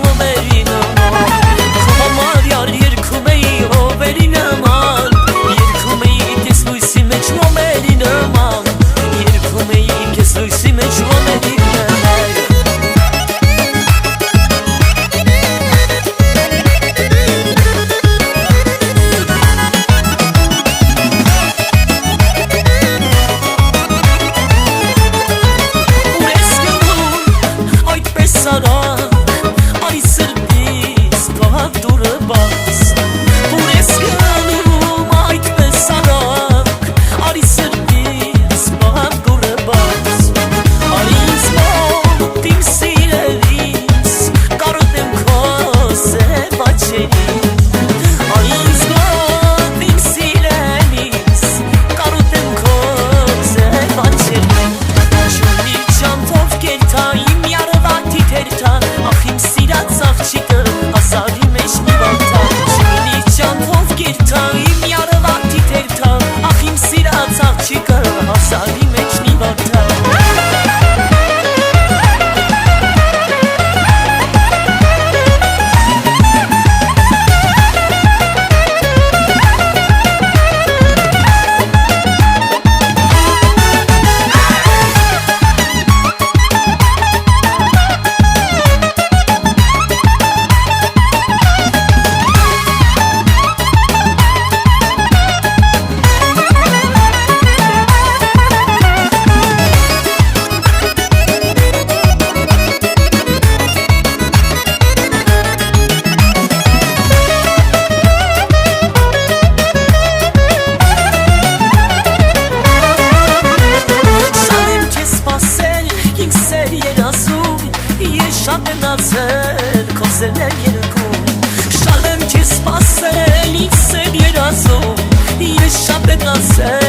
ողմերի նման Քո համար յար երգում էի հովերի նման Երգում էի կես լույսի մեջ ողմերի նման Երգում էի կես լույսի մեջ ողմերի նման Արի սրտիս թողավ դուրը բաց Որ ես գնում այդպես արագ Արի սրտիս թողավ դուրը բաց Արի ինձ մոտ իմ սիրելիս Կարոտեմ քո սև աչքերին Արի ինձ մոտ իմ սիրելիս Կարոտեմ քո սև աչքերին Չունի ճանթով կերթա իմ յարվատի թերթա Ախ իմ սիրած աղջիկը ասարի մեջ մի վատա Չունի ճանթով կերթա իմ յարվատի թերթա Ախ իմ սիրած աղջիկը ասարի մեջ մի վատա Շատ եմ նացել, քո սերն եմ երգում Շատ եմ քեզ սպասել, ինձ սեր երազում Ես շատ եմ նացել